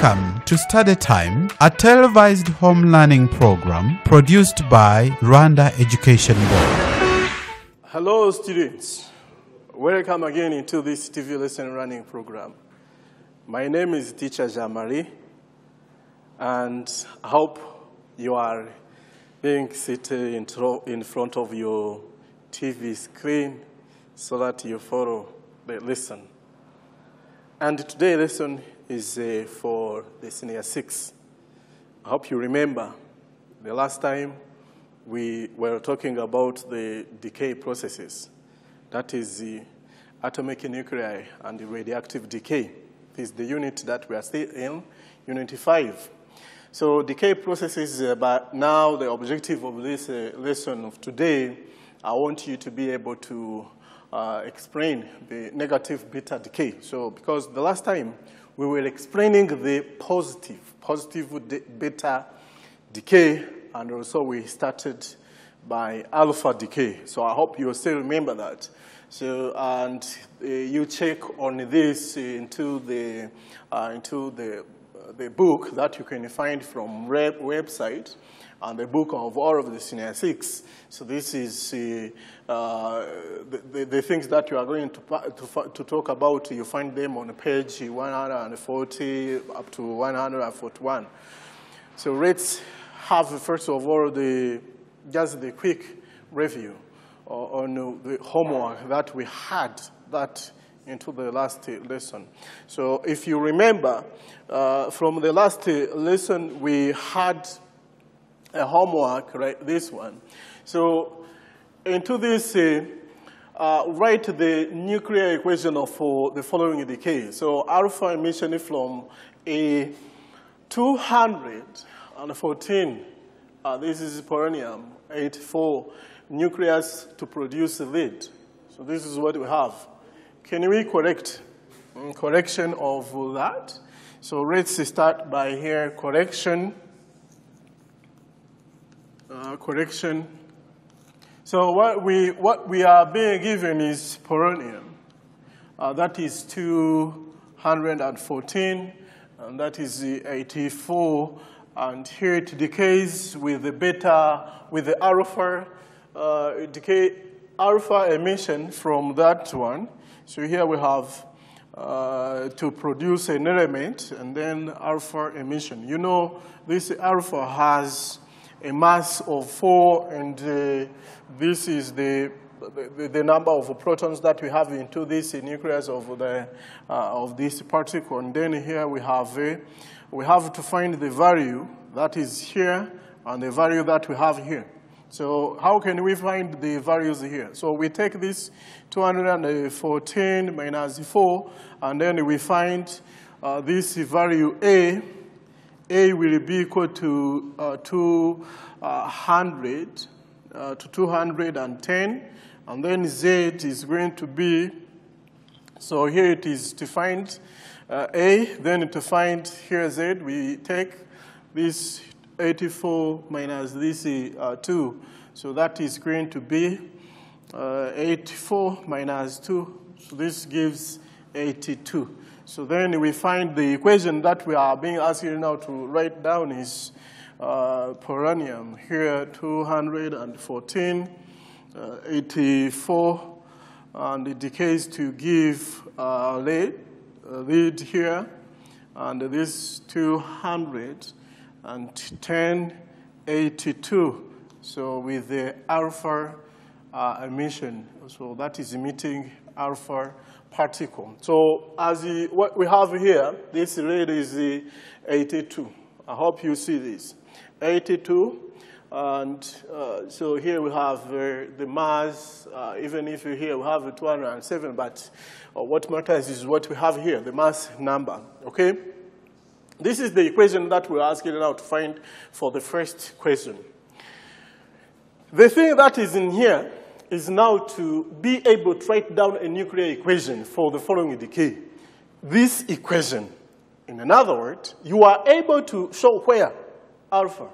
Welcome to Study Time, a televised home learning program produced by Rwanda Education Board. Hello students, welcome again into this TV lesson running program. My name is Teacher Jean-Marie, and I hope you are being seated in front of your TV screen so that you follow the lesson. And today's lesson is for the senior 6. I hope you remember the last time we were talking about the decay processes. That is the atomic nuclei and the radioactive decay. This is the unit that we are still in, Unit 5. So decay processes, but now the objective of this lesson of today, I want you to be able to explain the negative beta decay. So because the last time we were explaining the positive beta decay, and also we started by alpha decay. So I hope you still remember that. So, and you check on this into the book that you can find from REB website, and the book of all of the senior 6. So this is the things that you are going to talk about. You find them on page 140 up to 141. So let's have, first of all, just the quick review on the homework that we had that into the last lesson. So if you remember, from the last lesson, we had a homework, right, this one. So into this, write the nuclear equation of the following decay. So alpha emission from a 214, this is polonium, 84 nucleus to produce lead. So this is what we have. Can we correct correction of that? So let's start by here, correction. So what we are being given is polonium. That is 214, and that is the 84. And here it decays with the beta, with the alpha, alpha emission from that one. So here we have to produce an element, and then alpha emission. You know, this alpha has a mass of 4, and this is the number of protons that we have into this nucleus of this particle. And then here we have to find the value that is here and the value that we have here. So how can we find the values here? So we take this 214 minus 4, and then we find this value A. A will be equal to 210, and then Z is going to be, so here it is to find A, then to find here Z, we take this 84 minus this 2, so that is going to be 84 minus 2, so this gives 82. So then we find the equation that we are being asked here now to write down is polonium. Here 214, 84, and it decays to give lead here, and this 210, 82. So with the alpha emission, so that is emitting alpha particle. So as what we have here, this rate is the 82. I hope you see this. 82, and so here we have the mass, even if here we have 207, but what matters is what we have here, the mass number, okay? This is the equation that we're asking now to find for the first question. The thing that is in here is now to be able to write down a nuclear equation for the following decay. This equation, in other words, you are able to show where alpha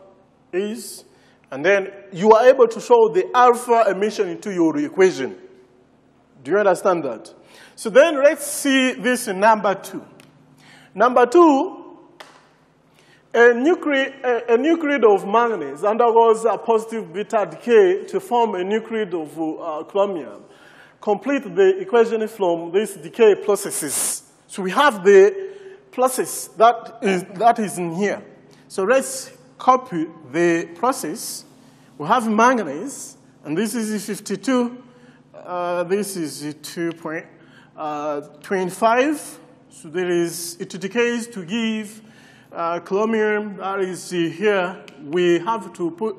is, and then you are able to show the alpha emission into your equation. Do you understand that? So then let's see this number 2. Number 2 A nuclide of manganese undergoes a positive beta decay to form a nuclide of chromium. Complete the equation from these decay processes. So we have the process that is in here. So let's copy the process. We have manganese, and this is 52. This is 2.25. So it decays to give chromium. That is here. We have to put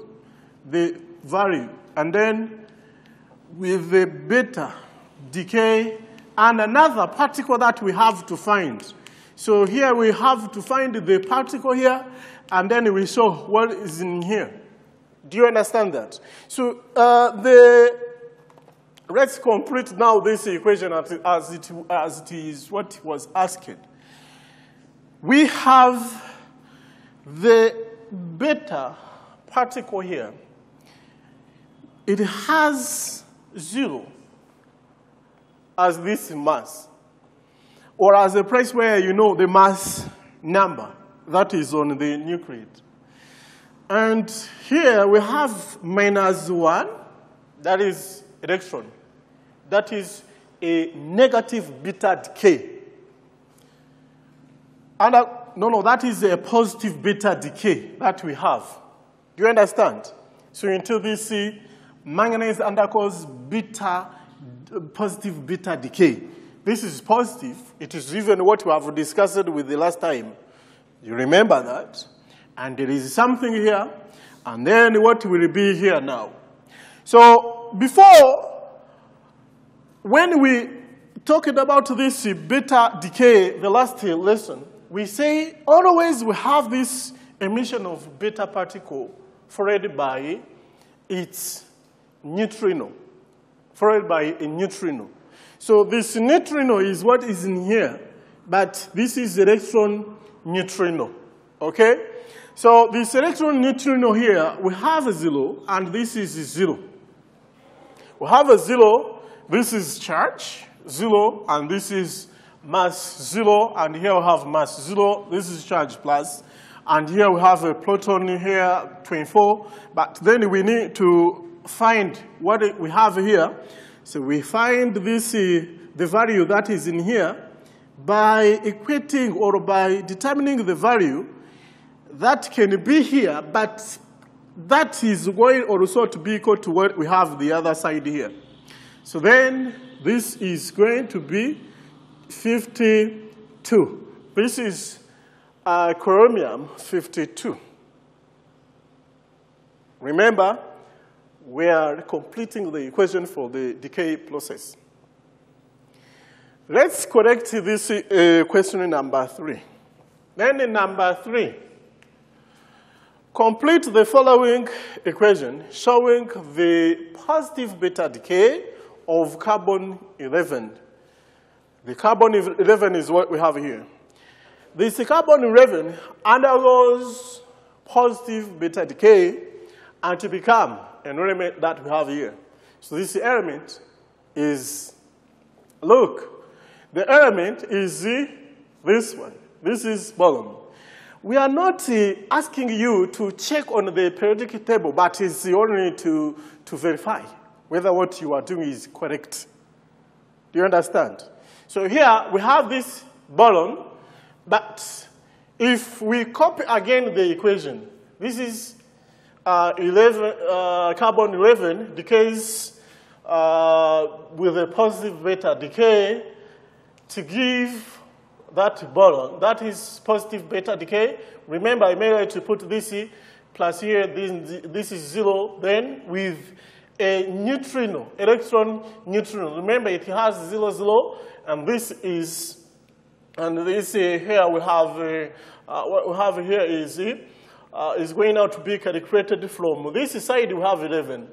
the value, and then with the beta decay and another particle that we have to find. So here we have to find the particle here, and then we show what is in here. Do you understand that? So let's complete now this equation as it is what was asked. We have the beta particle here. It has 0 as this mass, or as a place where you know the mass number that is on the nuclide. And here we have -1, that is electron. That is a negative beta decay. And that is a positive beta decay that we have. Do you understand? So until this manganese undergoes positive beta decay. This is positive. It is even what we have discussed with the last time. You remember that? And there is something here, and then what will be here now? So before, when we talked about this beta decay, the last lesson, we say always we have this emission of beta particle followed by its neutrino, followed by a neutrino. So this neutrino is what is in here, but this is electron neutrino, okay? So this electron neutrino here, we have a 0, and this is 0. We have a 0, this is charge, 0, and this is mass 0, and here we have mass 0, this is charge plus, and here we have a proton here, 24, but then we need to find what we have here. So we find this, the value that is in here by equating or by determining the value that can be here, but that is going also to be equal to what we have the other side here. So then this is going to be 52. This is chromium 52. Remember, we are completing the equation for the decay process. Let's correct this question number 3. Then in number 3, complete the following equation showing the positive beta decay of carbon-11. The carbon-11 is what we have here. This carbon-11 undergoes positive beta decay and to become an element that we have here. So this element is, look, the element is this one. This is boron. We are not asking you to check on the periodic table, but it's only to verify whether what you are doing is correct. Do you understand? So here we have this boron, but if we copy again the equation, this is carbon-11 decays with a positive beta decay to give that boron. That is positive beta decay. Remember, I made to put this plus here, this is 0, then with a neutrino, electron neutrino. Remember, it has 0, 0, and this is, and this here we have, what we have here is going out to be calculated from this side we have 11.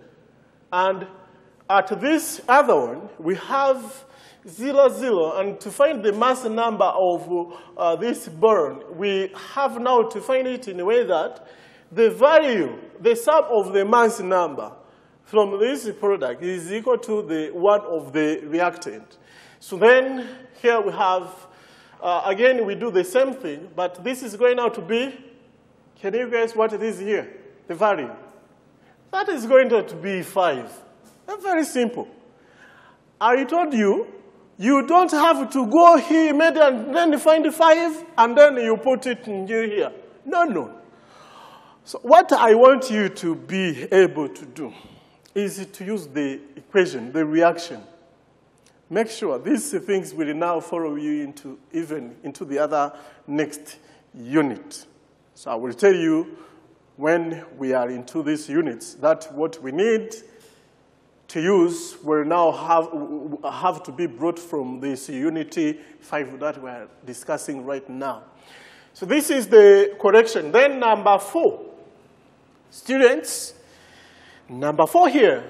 And at this other one, we have 0, 0. And to find the mass number of this boron, we have now to find it in a way that the value, the sum of the mass number from this product is equal to the one of the reactant. So then here we have, again, we do the same thing, but this is going out to be Can you guess what it is here? The value. That is going to be 5. That's very simple. I told you, you don't have to go here and then find 5 and then you put it in here. No, no. So what I want you to be able to do is to use the equation, the reaction. Make sure these things will now follow you into the other next unit. So I will tell you when we are into these units that what we need to use will now have to be brought from this unity 5 that we are discussing right now. So this is the correction. Then number 4. Students, number 4 here,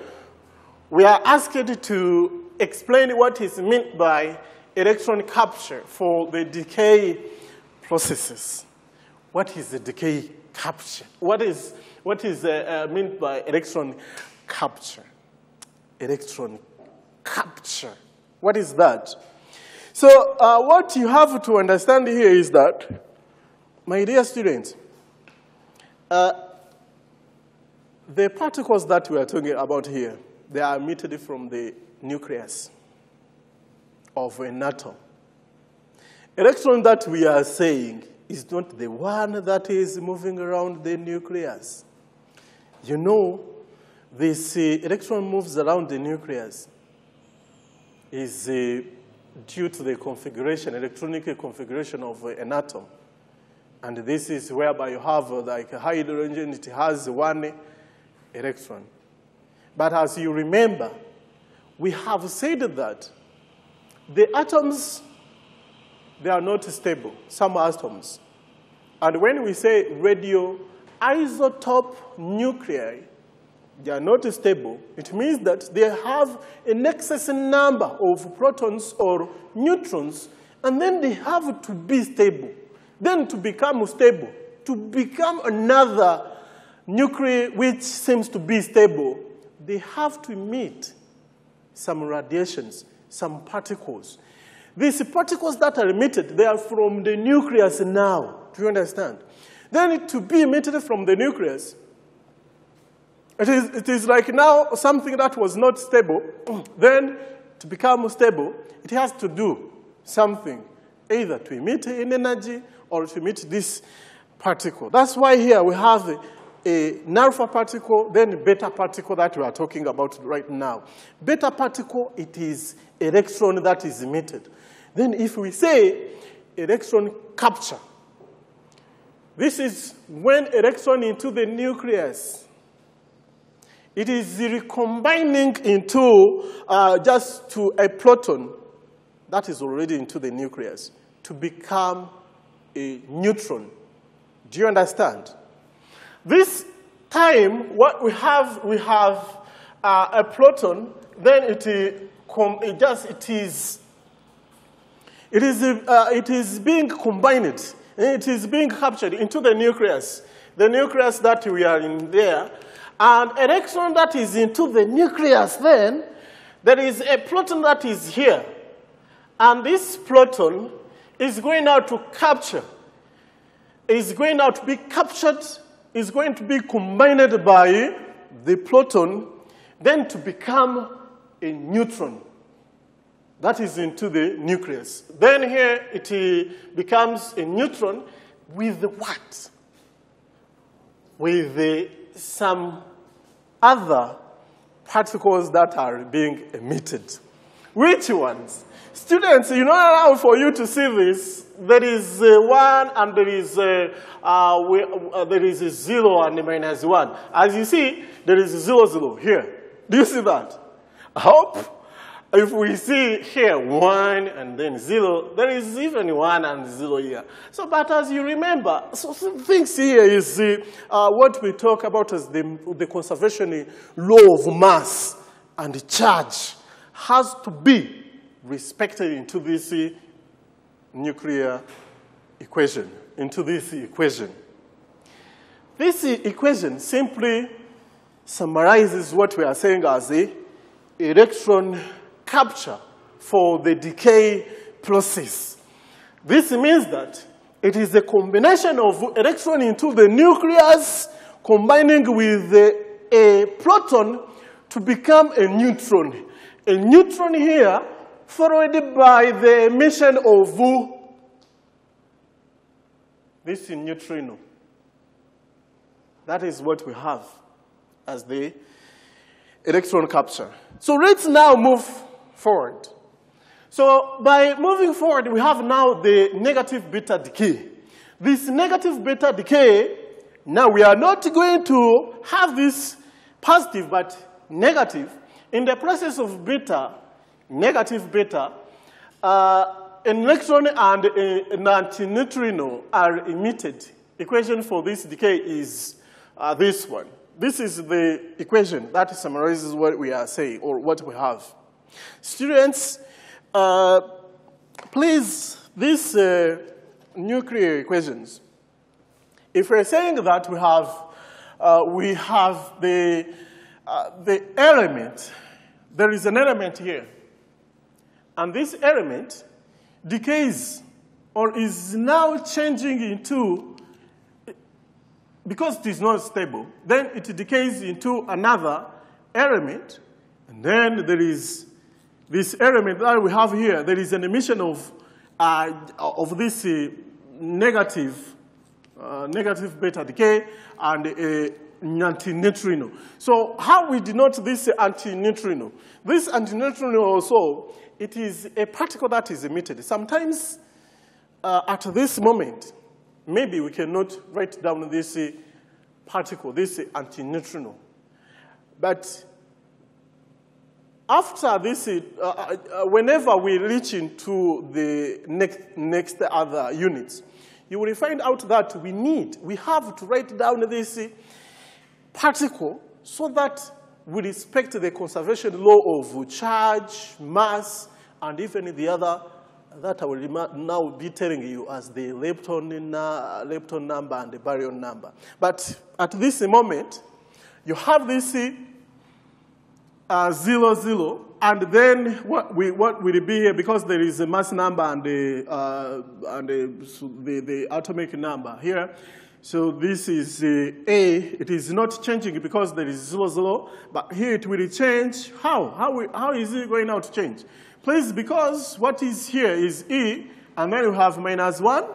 we are asked to explain what is meant by electron capture for the decay processes. What is the decay capture? What is meant by electron capture? Electron capture. What is that? So what you have to understand here is that, my dear students, the particles that we are talking about here, they are emitted from the nucleus of an atom. Electron that we are saying is not the one that is moving around the nucleus. You know, this electron moves around the nucleus is due to the configuration, electronic configuration of an atom. And this is whereby you have like a hydrogen, it has 1 electron. But as you remember, we have said that the atoms, they are not stable, some atoms. And when we say radioisotope nuclei, they are not stable, it means that they have an excess number of protons or neutrons, and then they have to be stable. Then to become stable, to become another nuclei which seems to be stable, they have to emit some radiations, some particles. These particles that are emitted, they are from the nucleus now. Do you understand? Then to be emitted from the nucleus, it is like now something that was not stable, then to become stable, it has to do something, either to emit an energy or to emit this particle. That's why here we have an alpha particle, then a beta particle that we are talking about right now. Beta particle, it is electron that is emitted. Then if we say electron capture, this is when electron into the nucleus, it is recombining into just to a proton that is already into the nucleus to become a neutron. Do you understand? This time, what we have a proton. Then it is being combined. It is being captured into the nucleus that we are in there. And electron that is into the nucleus, then there is a proton that is here. And this proton is going out to capture. Is going out to be captured, is going to be combined by the proton, then to become a neutron. That is into the nucleus. Then here it becomes a neutron with what? With some other particles that are being emitted. Which ones? Students, you know how for you to see this, there is 1 and there is a 0 and a -1. As you see, there is a 0, 0 here. Do you see that? I hope if we see here 1 and then 0, there is even 1 and 0 here. So, but as you remember, so some things here is what we talk about as the conservation law of mass and charge has to be respected into this nuclear equation, into this equation. This equation simply summarizes what we are saying as the electron capture for the decay process. This means that It is a combination of electron into the nucleus combining with a proton to become a neutron. A neutron here followed by the emission of this neutrino. That is what we have as the electron capture. So let's now move forward. So by moving forward, we have now the negative beta decay. This negative beta decay, now we are not going to have this positive but negative. In the process of beta, negative beta, an electron and an antineutrino are emitted. Equation for this decay is this one. This is the equation that summarizes what we are saying or what we have. Students, please, these nuclear equations, if we're saying that we have the element, there is an element here, and this element decays or is now changing into, because it is not stable, then it decays into another element, and then there is this element that we have here. There is an emission of this negative beta decay and a antineutrino. So how we denote this antineutrino? This antineutrino also, it is a particle that is emitted. Sometimes at this moment, maybe we cannot write down this particle, this antineutrino. But after this, whenever we reach into the next other units, you will find out that we have to write down this particle so that we respect the conservation law of charge, mass, and even the other that I will now be telling you as the lepton number and the baryon number. But at this moment, you have this 0, 0, and then what will be here, because there is a mass number and the atomic number here. So this is A. It is not changing because there is 0, 0, but here it will change. How is it going now to change? Please, because what is here is E, and then you have -1.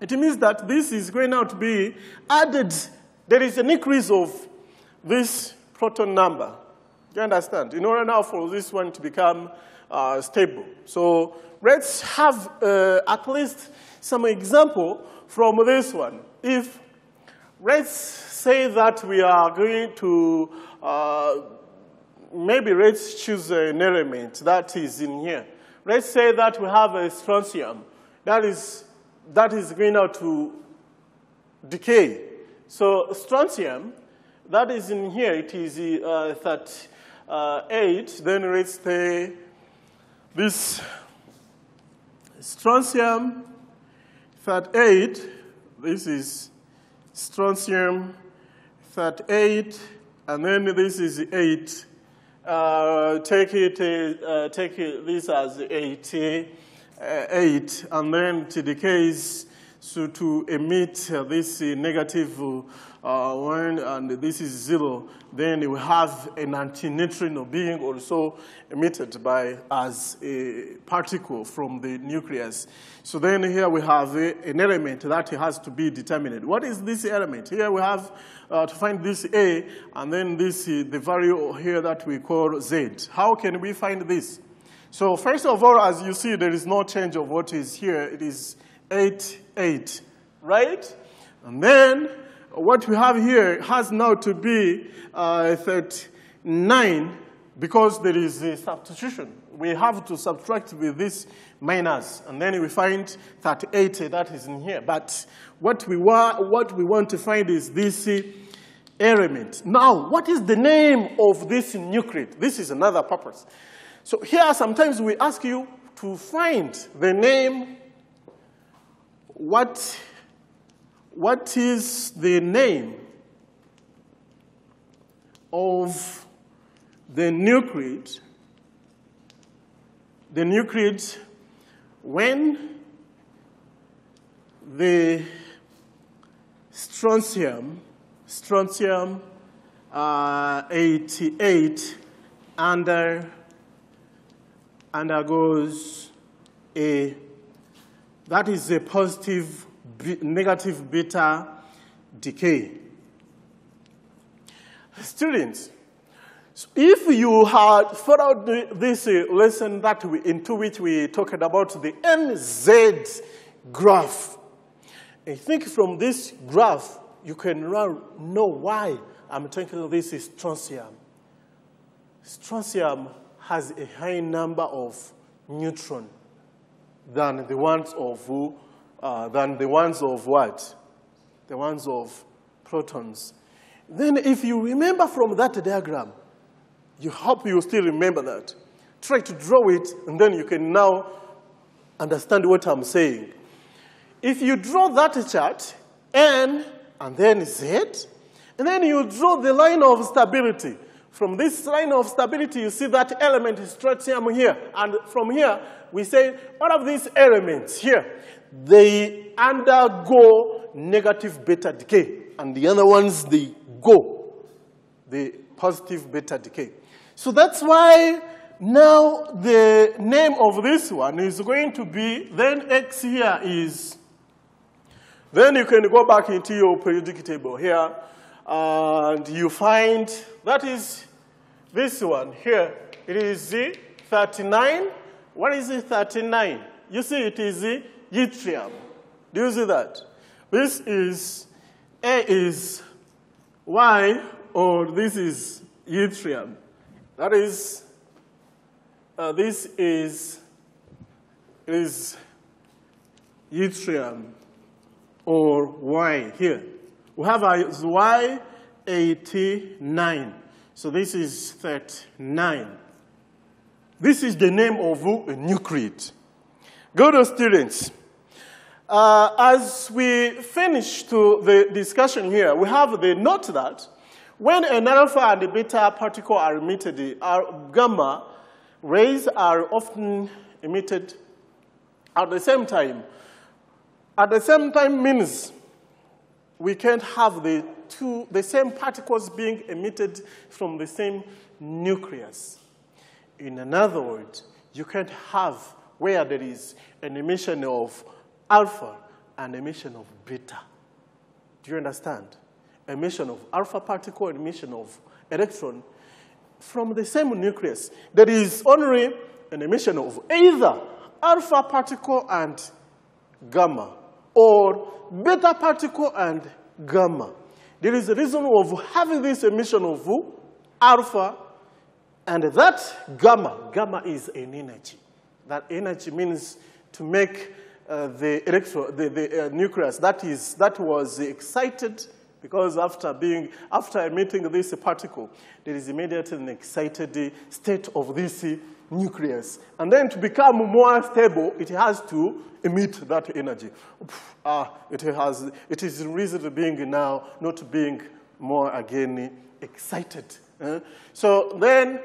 It means that this is going now to be added. There is an increase of this proton number. You understand? In order now for this one to become stable. So let's have at least some example from this one. If, let's say that we are going to, maybe let's choose an element that is in here. Let's say that we have a strontium. That is going now to decay. So strontium, that is in here, it is 38. Then let's say this strontium 38, this is strontium 38, and then this is 8. Take this as 8, and then it decays so to emit this negative 1, and this is 0. Then we have an antineutrino being also emitted as a particle from the nucleus. So then here we have an element that has to be determined. What is this element? Here we have to find this A, and then this the value here that we call Z. How can we find this? So first of all, as you see, there is no change of what is here. It is 8, 8, right? And then what we have here has now to be 39 because there is a substitution. We have to subtract with this minus, and then we find 38 that is in here. But what we want to find is this element. Now, what is the name of this nuclei? This is another purpose. So here, sometimes we ask you to find the name. What is the name of the nucleid? The nucleid when the strontium 88 undergoes that is a positive, negative beta decay. Students, so if you had followed this lesson into which we talked about the NZ graph, I think from this graph you can know why I'm taking this is strontium. Strontium has a high number of neutrons than the ones of what? The ones of protons. Then if you remember from that diagram, you hope you still remember that. Try to draw it, and then you can now understand what I'm saying. If you draw that chart, N and then Z, and then you draw the line of stability. From this line of stability, you see that element is strontium here. And from here, we say all of these elements here, they undergo negative beta decay. And the other ones, they go the positive beta decay. So that's why now the name of this one is going to be, then X here is, then you can go back into your periodic table here, and you find that is this one here. It is 39. What is 39? You see it is yttrium. Do you see that? This is, A is Y, or this is yttrium. That is, this is yttrium, or Y here. We have a Y89. So this is 39. This is the name of a nucleate. Good students. As we finish to the discussion here, we have the note that when an alpha and a beta particle are emitted, gamma rays are often emitted at the same time. At the same time means we can't have the same particles being emitted from the same nucleus. In other words, you can't have where there is an emission of alpha and emission of beta. Do you understand? Emission of alpha particle and emission of electron from the same nucleus. There is only an emission of either alpha particle and gamma, or beta particle and gamma. There is a reason of having this emission of alpha, and that gamma is an energy. That energy means to make the nucleus that was excited, because after emitting this particle, there is immediately an excited state of this nucleus. And then to become more stable, it has to emit that energy. It is reason being now not being more again excited. So then,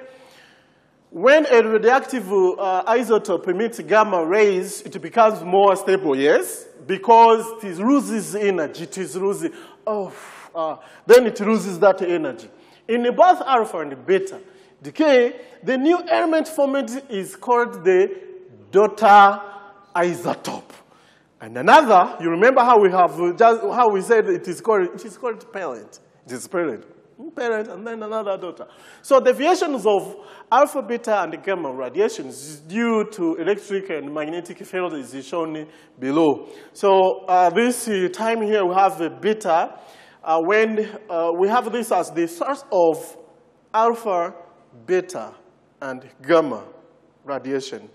when a radioactive isotope emits gamma rays, it becomes more stable, yes? Because it loses energy, then it loses that energy. In both alpha and beta decay, the new element formed is called the daughter isotope. And another, you remember how we said it is called parent. It is parent, and then another daughter. So deviations of alpha, beta, and gamma radiations due to electric and magnetic field is shown below. So this time here we have a beta. When we have this as the source of alpha, beta, and gamma radiation.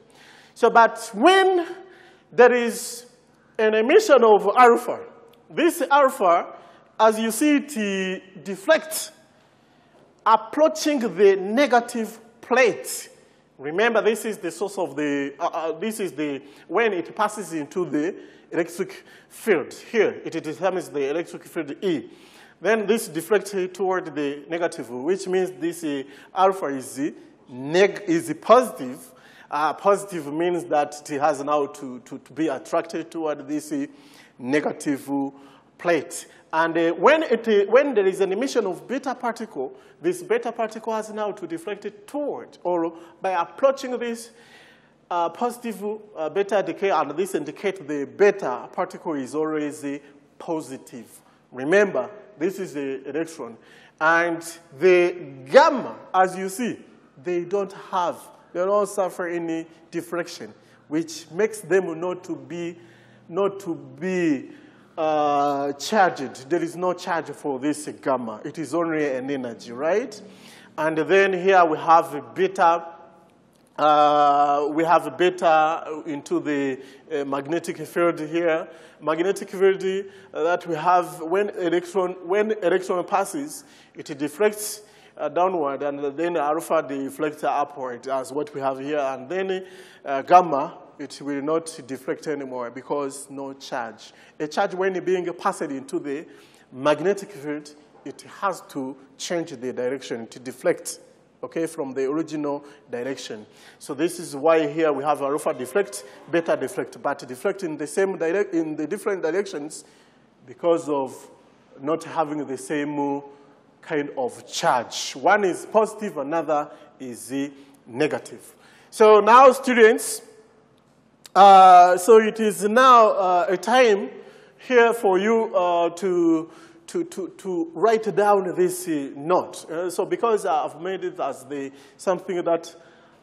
So, but when there is an emission of alpha, this alpha, as you see it deflects, approaching the negative plate. Remember, this is the source of the, when it passes into the electric field. Here, it determines the electric field E. Then this deflects toward the negative, which means this alpha is positive. Positive means that it has now to be attracted toward this negative plate. And when there is an emission of beta particle, this beta particle has now to deflect it toward, or by approaching this positive beta decay, and this indicates the beta particle is always positive. Remember, this is the electron. And the gamma, as you see, they don't suffer any diffraction, which makes them not to be charged. There is no charge for this gamma. It is only an energy, right? And then here we have a beta. We have a beta into the magnetic field here. Magnetic field that we have when electron passes, it deflects downward, and then alpha deflects upward, as what we have here. And then gamma, it will not deflect anymore because no charge. A charge, when being passed into the magnetic field, it has to change the direction to deflect, okay, from the original direction. So this is why here we have alpha deflect, beta deflect, but deflect in the different directions because of not having the same kind of charge. One is positive, another is negative. So now, students, so it is now a time here for you to write down this note. So because I've made it as something that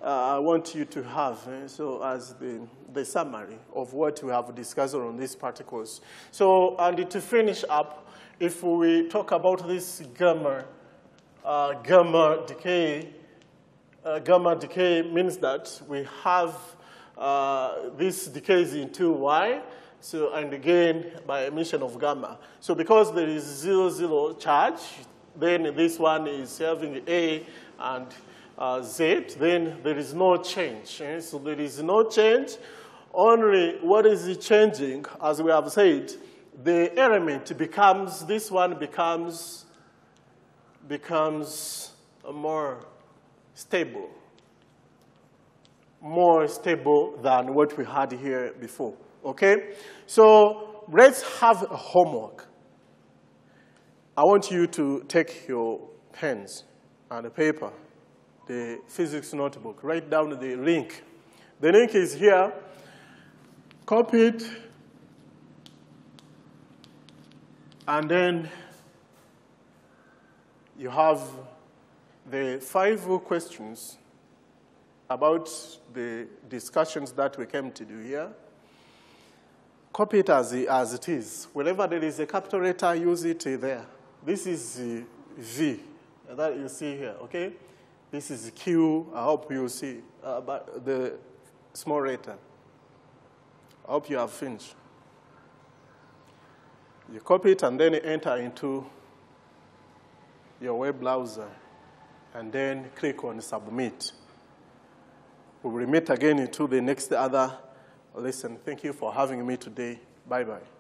I want you to have, so as the summary of what we have discussed on these particles. So, and to finish up, if we talk about this gamma decay means that we have this decays into Y, so, and again by emission of gamma. So because there is 0 charge, then this one is having A and Z, then there is no change. So there is no change. Only what is changing, as we have said, the element becomes, this one becomes more stable than what we had here before, okay? So let's have a homework. I want you to take your pens and a paper, the physics notebook, write down the link. The link is here. Copy it, and then you have the 5 questions about the discussions that we came to do here. Copy it as it is. Wherever there is a capital letter, use it there. This is V that you see here, okay? This is Q. I hope you see but the small letter. I hope you have finished. You copy it and then enter into your web browser and then click on submit. We will meet again into the next other lesson. Thank you for having me today. Bye-bye.